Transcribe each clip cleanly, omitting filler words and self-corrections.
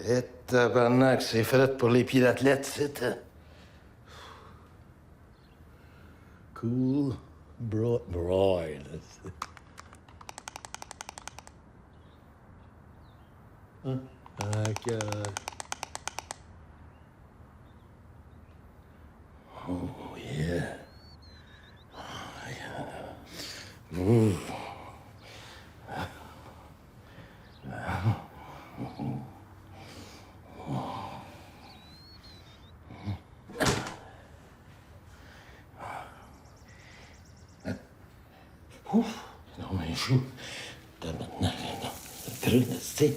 Et tabarnak, c'est fait pour les pieds d'athlète, c'est... Cool Broil. Hein? Oh, yeah. Oh, yeah. Ooh. Ouf, non, mais je suis... Tabarnak, non. Creux, c'est...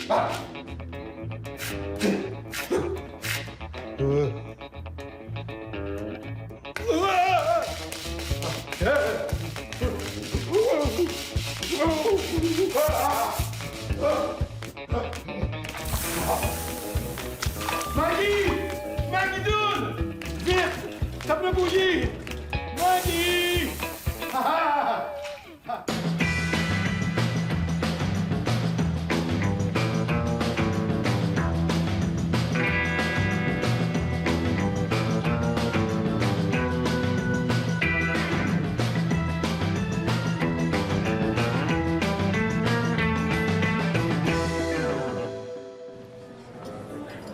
Ah! Maggie! Maggie Doune! Vite! Tape le bougie! Maggie!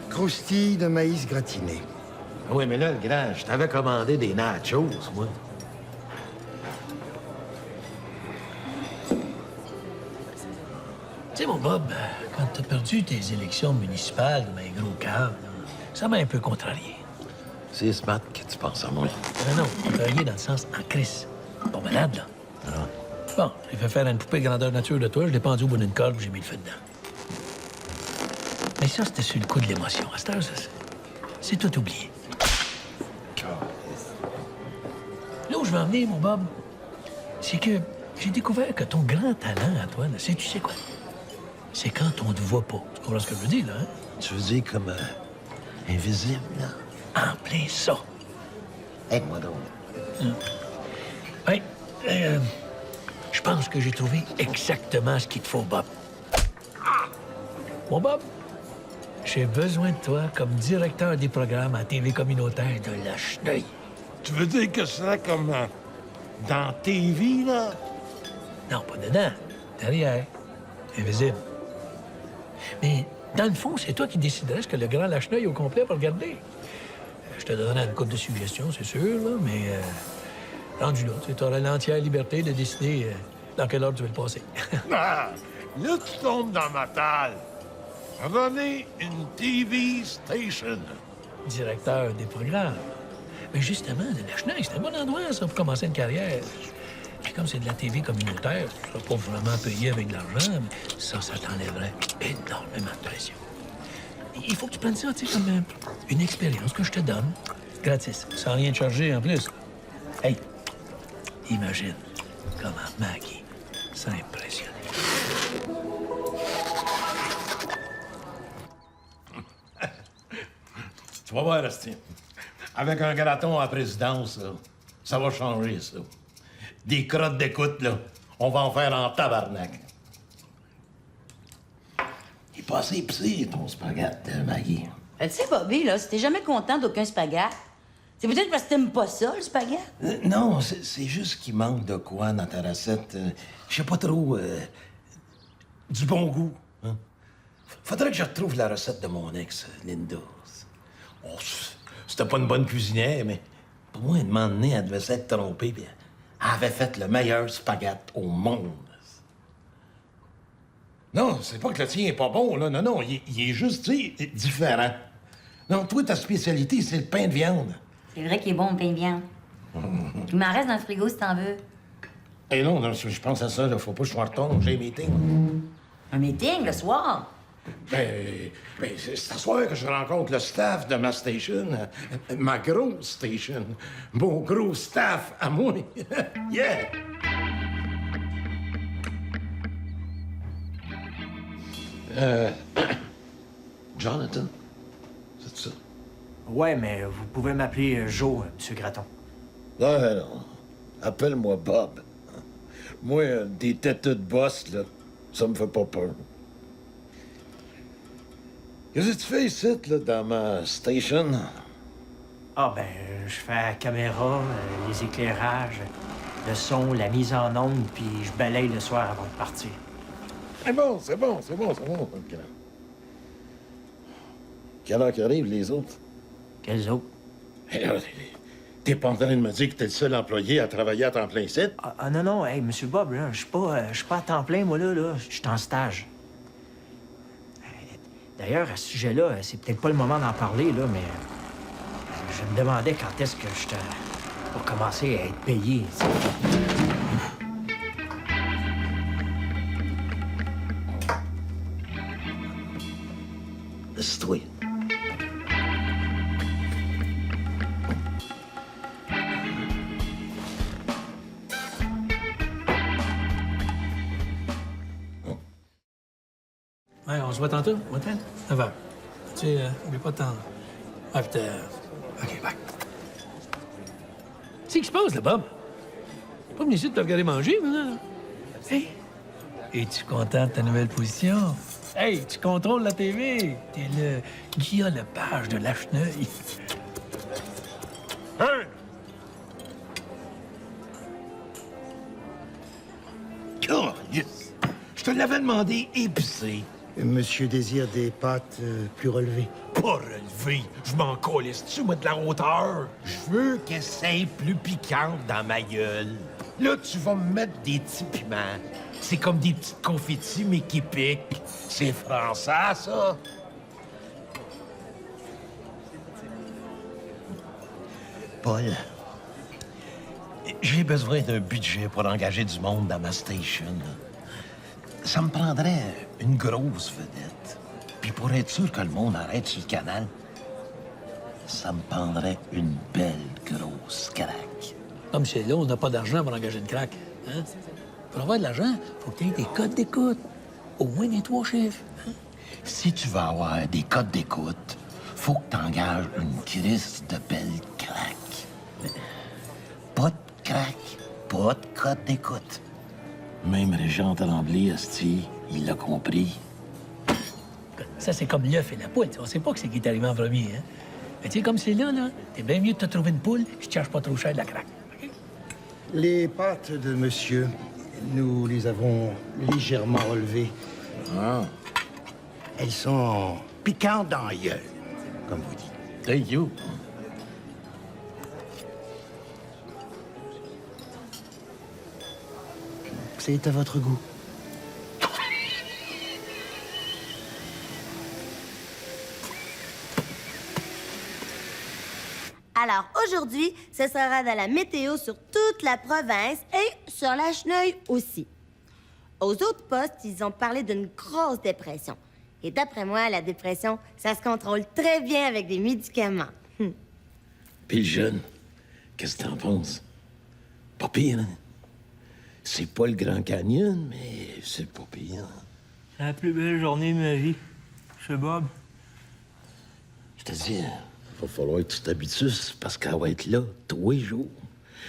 Croustilles de maïs gratiné. Oui, mais là, le grand, je t'avais commandé des nachos, moi. Tu sais, mon Bob, quand t'as perdu tes élections municipales comme un gros cave, ça m'a un peu contrarié. C'est smart que tu penses à moi. Non, contrarié dans le sens en crise. Pas malade, là. Ah. Bon, j'ai fait faire une poupée grandeur nature de toi, je l'ai pendu au bout d'une corde, puis j'ai mis le feu dedans. Mais ça, c'était sur le coup de l'émotion. À cette heure, ça, c'est tout oublié. Là où je veux en venir, mon Bob, c'est que j'ai découvert que ton grand talent, Antoine, c'est, tu sais quoi? C'est quand on te voit pas. Tu comprends ce que je veux dire, là, hein? Tu veux dire comme invisible, là? En plein ça. Aide-moi donc. Oui, je pense que j'ai trouvé exactement ce qu'il te faut, Bob. Mon Bob, j'ai besoin de toi comme directeur des programmes à TV communautaire de la Cheneuille. Tu veux dire que ce serait comme dans TV, là? Non, pas dedans. Derrière. Invisible. Mais dans le fond, c'est toi qui déciderais ce que le grand Lacheneuil au complet va regarder. Je te donnerai une couple de suggestions, c'est sûr, là, mais rendu là, tu auras l'entière liberté de décider dans quelle ordre tu veux le passer. Ah! Là, tu tombes dans ma talle. René une TV station. Directeur des programmes. Mais justement, le Lacheneuil, c'est un bon endroit, ça, pour commencer une carrière. Puis comme c'est de la TV communautaire, tu seras pas vraiment payé avec de l'argent, mais ça t'enlèverait énormément de pression. Il faut que tu prennes ça, tu sais, comme une expérience que je te donne, gratis, sans rien te charger en plus. Hey, imagine comment Maggie s'impressionne. Tu vas voir, Asti. Avec un graton à la présidence, là, ça va changer, ça. Des crottes d'écoute, là, on va en faire en tabarnak. Il est pas assez épicé, ton spaghette, Maggie. Tu sais, Bobby, là, si t'es jamais content d'aucun spaghette, c'est peut-être parce que t'aimes pas ça, le spaghette? Non, c'est juste qu'il manque de quoi dans ta recette. Je sais pas trop... du bon goût. Hein? Faudrait que je retrouve la recette de mon ex, Linda. Oh, c'était pas une bonne cuisinière, mais pour moi, un moment donné, elle devait s'être trompée, puis elle avait fait le meilleur spaghette au monde. Non, c'est pas que le tien est pas bon, là. Non, il est juste, tu sais, différent. Non, toi, ta spécialité, c'est le pain de viande. C'est vrai qu'il est bon, le pain de viande. Il m'en reste dans le frigo, si t'en veux. Eh non, je pense à ça, là. Faut pas que je sois en retard, j'ai un meeting. Un meeting, le soir? Ben, c'est ce soir que je rencontre le staff de ma station, ma grosse station, mon gros staff à moi. Yeah! Jonathan, c'est ça? Ouais, mais vous pouvez m'appeler Joe, Monsieur Graton. Non. Appelle-moi Bob. Moi, des têtes de boss, là, Ça me fait pas peur. Qu'est-ce que tu fais ici, là, dans ma station? Ah, ben, je fais la caméra, les éclairages, le son, la mise en onde, puis je balaye le soir avant de partir. C'est bon, c'est bon. OK. Quelle heure qu'arrivent les autres? Quels autres? Hey, là, t'es pas en train de me dire que t'es le seul employé à travailler à temps plein ici? Non, hey, Monsieur Bob, là, je suis pas à temps plein, moi, là, je suis en stage. D'ailleurs, à ce sujet-là, c'est peut-être pas le moment d'en parler, là, mais je me demandais quand est-ce que je pour commencer à être payé. Tu sais. Laisse-toi. Ouais, on se voit tantôt, matin, 9h. Tu sais, oublie pas de temps. Ah, putain. OK, bye. C'est ce qui se passe, là, Bob? Pas venu ici de te regarder manger, maintenant. Hey! Es-tu content de ta nouvelle position? Hey, tu contrôles la TV. T'es le Guillaume Lepage de Lacheneuil. Hein? Oh, yes. Je te l'avais demandé épicé. Monsieur désire des pâtes plus relevées. Pas relevé. Je m'en calisse-tu, moi, de la hauteur? Je veux qu'elle soit plus piquante dans ma gueule. Là, tu vas me mettre des petits piments. C'est comme des petites confettis, mais qui piquent. C'est français, ça. Paul, j'ai besoin d'un budget pour engager du monde dans ma station. Ça me prendrait une grosse vedette. Puis pour être sûr que le monde arrête sur le canal, ça me prendrait une belle grosse craque. Comme c'est là, on n'a pas d'argent pour engager une craque. Hein? Pour avoir de l'argent, faut que tu aies des codes d'écoute. Au moins des 3 chiffres. Hein? Si tu veux avoir des codes d'écoute, faut que t'engages une crise de belle craque. Pas de craque, pas de code d'écoute. Même Régent Tremblay, asti, il l'a compris. Ça, c'est comme l'œuf et la poule. On sait pas que c'est qui est arrivé en premier. Hein? Mais tu sais, comme c'est là, t'es bien mieux de te trouver une poule qui te charge pas trop cher de la craque. OK? Les pâtes de monsieur, nous les avons légèrement relevées. Ah, Elles sont piquantes dans la gueule, comme vous dites. thank you. C'est à votre goût. Alors aujourd'hui, ce sera de la météo sur toute la province et sur la Cheneuille aussi. Aux autres postes, ils ont parlé d'une grosse dépression. Et d'après moi, la dépression, ça se contrôle très bien avec des médicaments. Puis le jeune, qu'est-ce que t'en penses? Pas pire, hein? C'est pas le Grand Canyon, mais c'est pas pire. C'est la plus belle journée de ma vie. Monsieur Bob. Je te dis, va falloir que tu t'habitues parce qu'elle va être là tous les jours.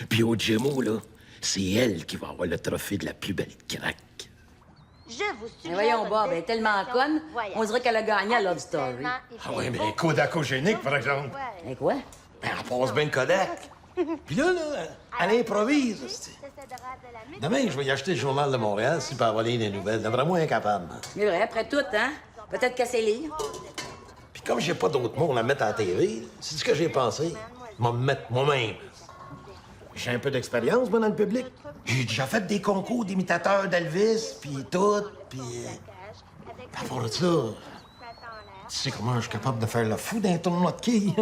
Puis au Gémeaux, là, c'est elle qui va avoir le trophée de la plus belle craque. Je vous Mais voyons, Bob, elle est tellement conne, on dirait qu'elle a gagné à Love Story. Ah oui, mais Kodakogénique, par exemple. Et quoi? Ben, elle passe bien le Kodak. Puis là, elle improvise. c'ti. Demain, je vais y acheter le Journal de Montréal si pas voler des nouvelles. D'après moi, incapable. C'est vrai, après tout, hein? Peut-être qu'elle sait lire. Puis comme j'ai pas d'autre monde à mettre à la TV, c'est ce que j'ai pensé. Je vais me mettre moi-même. J'ai un peu d'expérience, moi, dans le public. J'ai déjà fait des concours d'imitateurs d'Elvis, puis tout, puis... À part de ça, tu sais comment je suis capable de faire le fou d'un tournoi de quilles?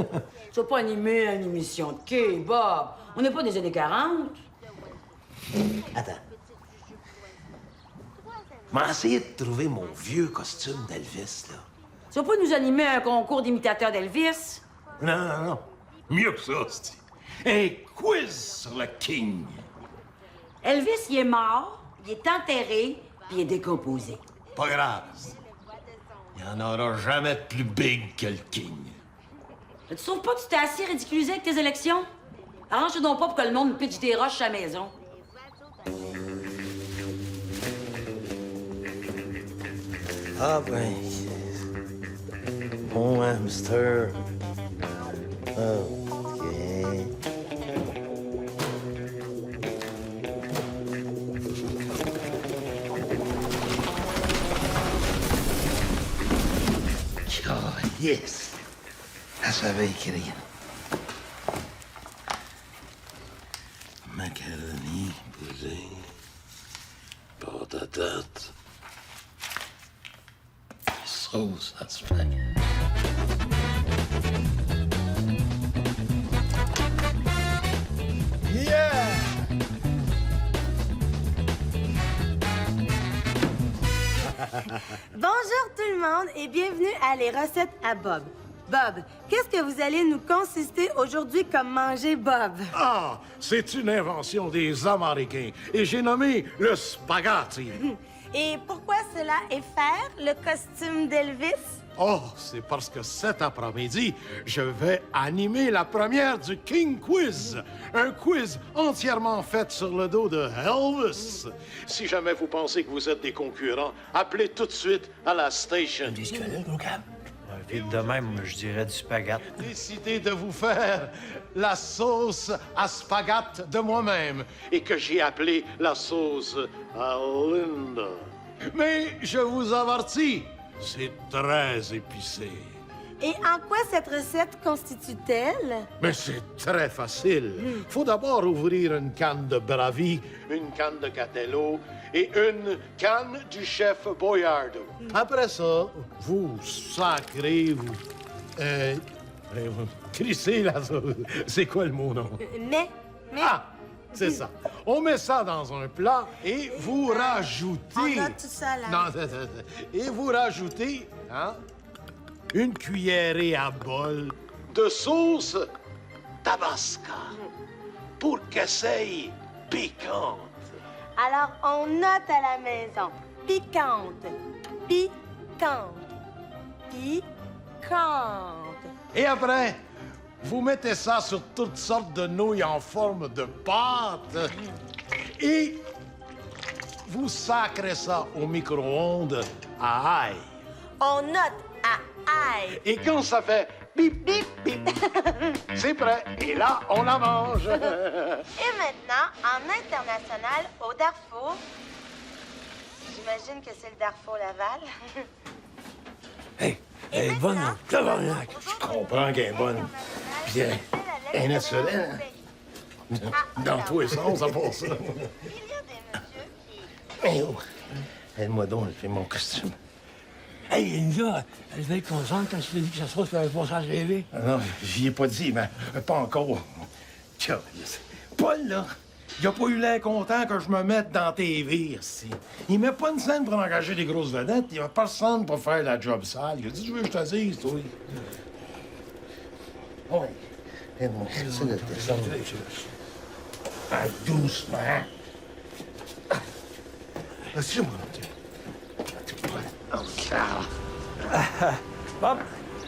Tu vas pas animer une émission de quai, Bob. On n'est pas des années 40. Attends. Je vais essayer de trouver mon vieux costume d'Elvis, là. Tu vas pas nous animer un concours d'imitateurs d'Elvis? Non. Mieux que ça, c'est un quiz sur le King. Elvis, il est mort, il est enterré, puis il est décomposé. Pas grave. Il n'y en aura jamais de plus big que le King. Tu trouves pas que tu t'es assez ridiculisé avec tes élections? Arrange-toi donc pas pour que le monde me pitche des roches à la maison. Ah ben... Bon hamster. OK. Ah, yes! Elle savait écrire. Macaroni, poulet, patates, sauce à spaghetti. Yeah! Bonjour tout le monde et bienvenue à Les Recettes à Bob. Bob, qu'est-ce que vous allez nous consister aujourd'hui comme manger Bob? Ah, c'est une invention des Américains et j'ai nommé le spaghetti. Et pourquoi cela est faire le costume d'Elvis? Oh, c'est parce que cet après-midi, je vais animer la première du King Quiz. Un quiz entièrement fait sur le dos de Elvis. Si jamais vous pensez que vous êtes des concurrents, appelez tout de suite à la station. Dis ce que là, gros câble. Vite de même, je dirais du spaghetti. Décidé de vous faire la sauce à spaghetti de moi-même et que j'ai appelée la sauce à Linda. Mais je vous avertis, c'est très épicé. Et en quoi cette recette constitue-t-elle? Mais c'est très facile. Faut d'abord ouvrir une canne de Bravi, une canne de Catello et une canne du chef Boyardo. Après ça, vous sacrez, vous crissez la sauce. C'est quoi le mot, non? Mais... Ah, c'est ça. On met ça dans un plat et vous rajoutez... On a tout ça, là. Non, et vous rajoutez, hein, une cuillerée à bol de sauce tabasca pour qu'elle soit piquante. Alors, on note à la maison. Piquante. Piquante. Piquante. Et après, vous mettez ça sur toutes sortes de nouilles en forme de pâte et vous sacrez ça au micro-ondes à ail. On note à ail. Et quand ça fait bip, bip, bip, c'est prêt. Et là, on la mange. Et maintenant, en international, au Darfour. J'imagine que c'est le Darfour Laval. Hey, elle est bonne, hein? Tabarnak. Je comprends qu'elle est bonne. Puis elle est naturelle. Dans tous les sens, à part ça. Il y a des messieurs qui... Hey, oh. Aide-moi donc, je fais mon costume. Hey, Linda, elle va être contente quand je t'ai dit que ça se passe faire un passage rêvé. Ah non, j'y ai pas dit, mais pas encore. Tiens, Paul, là, il a pas eu l'air content que je me mette dans TV, ici. Il met pas une scène pour engager des grosses vedettes. Il a personne pour faire la job sale. Il a dit, je veux que je te dise, toi. Oui. Aide-moi, c'est le descendre. Ah, doucement. Vas-y, mon Dieu. Bob,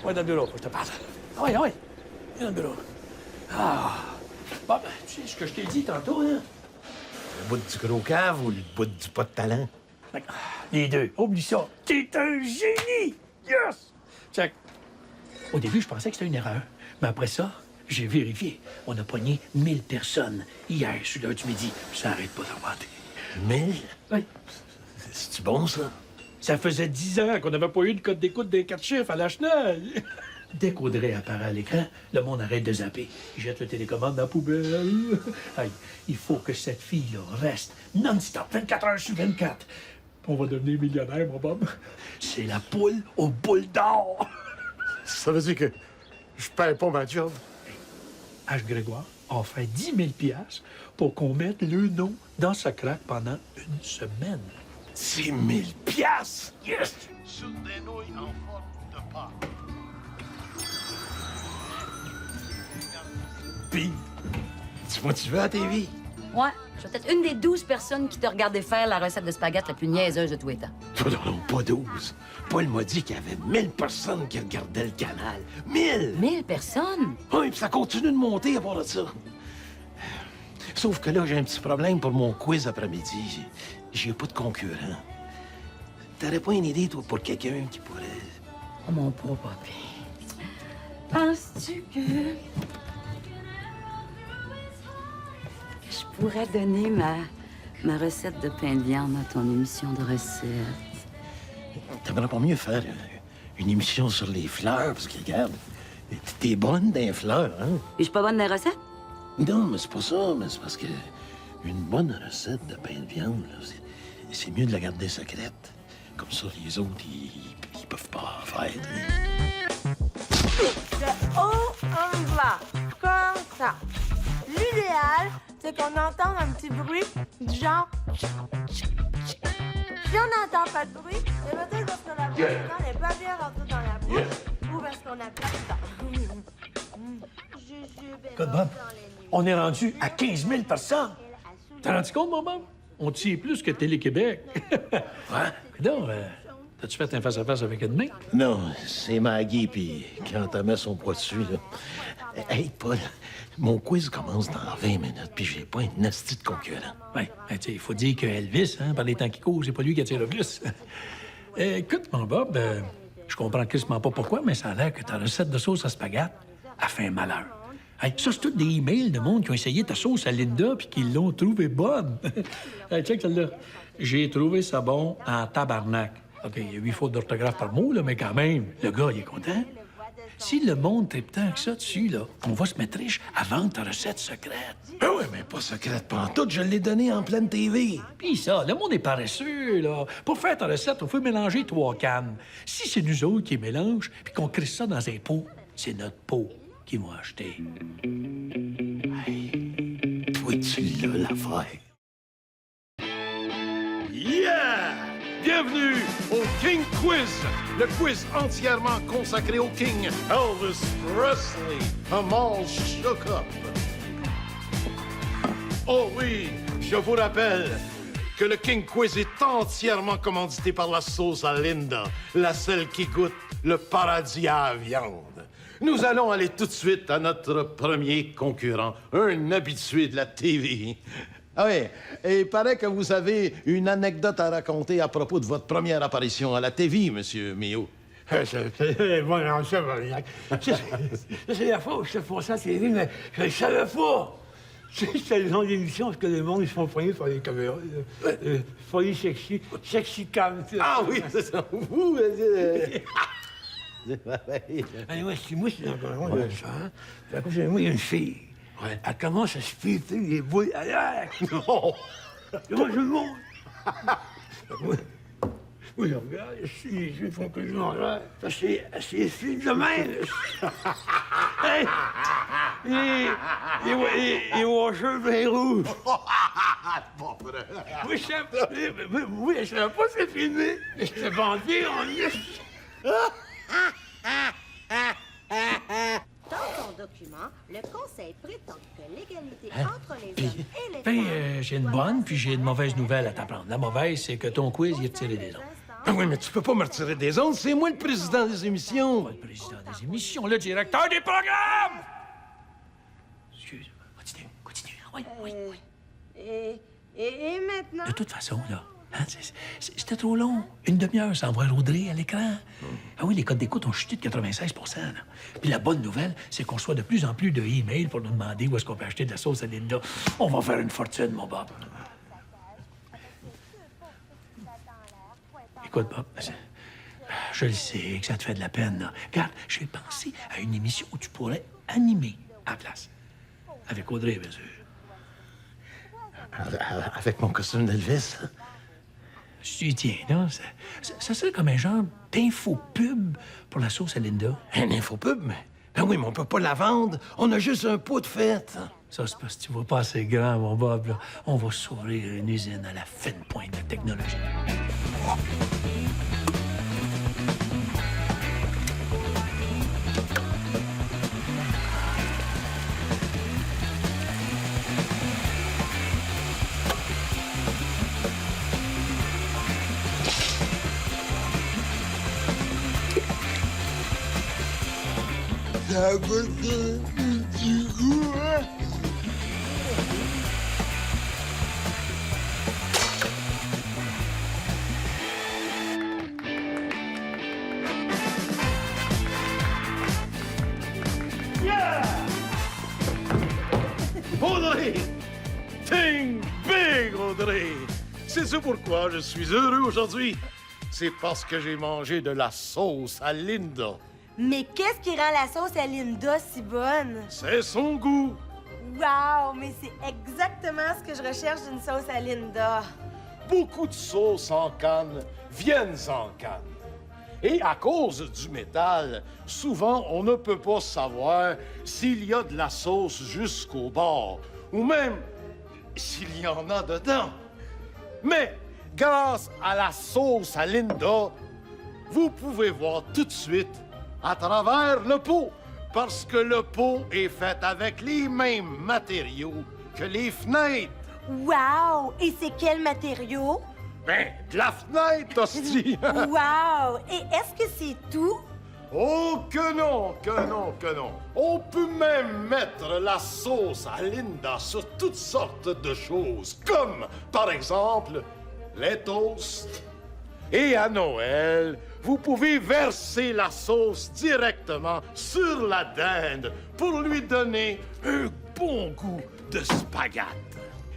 va dans le bureau, je te parle. Ah oui, ah oui. Viens dans le bureau. Ah. Bob, tu sais ce que je t'ai dit tantôt, hein? Le bout du gros cave ou le bout du pas de talent? Les deux. Oublie ça. T'es un génie! Yes! Check. Au début, je pensais que c'était une erreur. Mais après ça, j'ai vérifié. On a pogné 1000 personnes hier, sur l'heure du midi. Ça arrête pas d'augmenter. 1000? Oui. C'est-tu bon, ça? Ça faisait 10 ans qu'on n'avait pas eu de code d'écoute des 4 chiffres à la chenille. Dès qu'Audrey apparaît à l'écran, le monde arrête de zapper. Il jette le télécommande dans la poubelle. Aïe, il faut que cette fille-là reste non-stop, 24 heures sur 24. On va devenir millionnaire, mon Bob. C'est la poule aux boules d'or. Ça veut dire que je perds pas ma job. H. Grégoire a fait 10 000 piastres pour qu'on mette le nom dans sa craque pendant une semaine. 10 000 piastres! Yes! Sur des nouilles en forme de pâte. Pis, tu motives à la TV? Ouais, je suis peut-être une des 12 personnes qui t'a regardé faire la recette de spaghetti la plus niaiseuse de tous les temps. Toi, non, pas 12. Paul m'a dit qu'il y avait 1000 personnes qui regardaient le canal. 1000! 1000 personnes? Oui, puis ça continue de monter à part de ça. Sauf que là, j'ai un petit problème pour mon quiz après-midi. J'ai pas de concurrent. t'aurais pas une idée, toi, pour quelqu'un qui pourrait... Oh, mon pauvre papy. Penses-tu que je pourrais donner ma recette de pain de viande à ton émission de recettes? T'aimerais pas mieux faire une émission sur les fleurs, parce que, regarde, t'es bonne dans les fleurs, hein? Et je suis pas bonne dans les recettes? Non, mais c'est pas ça, mais c'est parce que une bonne recette de pain de viande, là, c'est mieux de la garder secrète. Comme ça, les autres, ils peuvent pas en faire. De haut en bas, comme ça. L'idéal, c'est qu'on entende un petit bruit du genre... Si on n'entend pas de bruit, c'est peut-être parce que la boisson n'est pas bien rentrée dans la bouche ou parce qu'on a pas de temps. Écoute, Bob, on est rendu à 15 000 personnes. T'as rendu compte, mon Bob? On tire plus que Télé-Québec. Ouais? Donc, t'as-tu fait un face-à-face avec Edmé? Non, c'est Maggie, puis quand elle met son poids dessus, là... Hey, Paul, mon quiz commence dans 20 minutes, puis j'ai pas un asti de concurrent. Oui, tu sais, il faut dire que Elvis, hein, par les temps qui courent, c'est pas lui qui attire le plus. Écoute, mon Bob, je comprends quasiment pas pourquoi, mais ça a l'air que ta recette de sauce à spaghette a fait un malheur. Hey, ça, c'est tous des emails de monde qui ont essayé ta sauce à Linda puis qui l'ont trouvée bonne. Hey, check celle-là. J'ai trouvé ça bon en tabarnak. OK, il y a 8 fautes d'orthographe par mot, là, mais quand même, le gars, il est content. Si le monde tripe tant que ça dessus, là, on va se mettre riche à vendre ta recette secrète. Ben oui, mais pas secrète pantoute, je l'ai donnée en pleine TV. Puis ça, le monde est paresseux, là. Pour faire ta recette, on faut mélanger 3 cannes. Si c'est nous autres qui mélangent puis qu'on crisse ça dans un pot, c'est notre pot qu'ils vont acheter. Hey, toi, tu l'as, l'affaire. Yeah! Bienvenue au King Quiz, le quiz entièrement consacré au King Elvis Presley, un all shook up. Oh oui, je vous rappelle que le King Quiz est entièrement commandité par la sauce à Linda, la seule qui goûte le paradis à la viande. Nous allons aller tout de suite à notre premier concurrent, un habitué de la TV. Ah oui, et il paraît que vous avez une anecdote à raconter à propos de votre première apparition à la TV, Monsieur Mio. Bon, non, ça va, Jack. C'est la fois où je te fais ça à la télé, mais je ne savais pas. C'est le genre d'émission parce que le monde, ils se font poigner par les caméras. Folie sexy, sexy cam. Ah oui, c'est ça. Vous, Allez, ouais, si moi, c'est encore loin de ça. Hein? Fait que moi, il y a une fille. Ouais. Elle commence à se filtrer les boules à l'air. Non! Et moi, je le montre. Moi, je regarde, si les yeux font que je m'en l'air. C'est filles de même. Hey, les washers bien rouges. Bon, frère. Oui, je savais pas c'est filmé. Mais j'étais bandé en liste. Dans son document, le Conseil prétend que l'égalité entre les hommes et les Ben, femmes... j'ai une bonne puis j'ai une mauvaise nouvelle à t'apprendre. La mauvaise, c'est que ton quiz, il est retiré des ondes. Ah oui, mais tu peux pas me retirer des ondes, c'est moi le président des émissions. Pas le président des émissions, le directeur des programmes! Excuse, continue. Oui. Et maintenant? De toute façon, là, hein, c'était trop long. Une demi-heure sans voir Audrey à l'écran. Ah oui, les codes d'écoute ont chuté de 96 là. Puis la bonne nouvelle, c'est qu'on reçoit de plus en plus de emails pour nous demander où est-ce qu'on peut acheter de la sauce à Linda. On va faire une fortune, mon Bob. Écoute, Bob, je le sais que ça te fait de la peine, là. Regarde, j'ai pensé à une émission où tu pourrais animer à la place. Avec Audrey, bien sûr. Avec mon costume d'Elvis. Si tu y tiens, là, ça serait comme un genre d'info-pub pour la sauce à Linda. Un infopub, mais... Ben oui, mais on peut pas la vendre. On a juste un pot de fête. Ça, c'est parce que tu vois pas assez grand, mon Bob, là. On va s'ouvrir une usine à la fine pointe de technologie. Audrey! Think big, Audrey! Sais-tu pourquoi je suis heureux aujourd'hui? C'est parce que j'ai mangé de la sauce à Linda. Mais qu'est-ce qui rend la sauce à Linda si bonne? C'est son goût. Wow, mais c'est exactement ce que je recherche d'une sauce à Linda. Beaucoup de sauces en canne viennent en canne. Et à cause du métal, souvent on ne peut pas savoir s'il y a de la sauce jusqu'au bord, ou même s'il y en a dedans. Mais grâce à la sauce à Linda, vous pouvez voir tout de suite à travers le pot, parce que le pot est fait avec les mêmes matériaux que les fenêtres. Wow! Et c'est quel matériau? Ben, de la fenêtre, hostie! Wow! Et est-ce que c'est tout? Oh, que non, que non, que non. On peut même mettre la sauce à Linda sur toutes sortes de choses, comme, par exemple, les toasts. Et à Noël, vous pouvez verser la sauce directement sur la dinde pour lui donner un bon goût de spaghetti.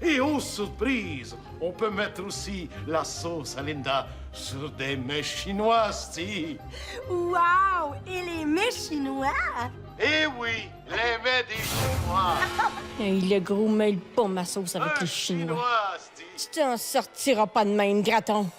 Et aux surprises, on peut mettre aussi la sauce à Linda sur des mets chinois, si. Wow! Et les mets chinois? Eh oui, les mets des Chinois. Hey, le gros mêle pas ma sauce avec les Chinois. Sti. Tu t'en sortiras pas de même, graton.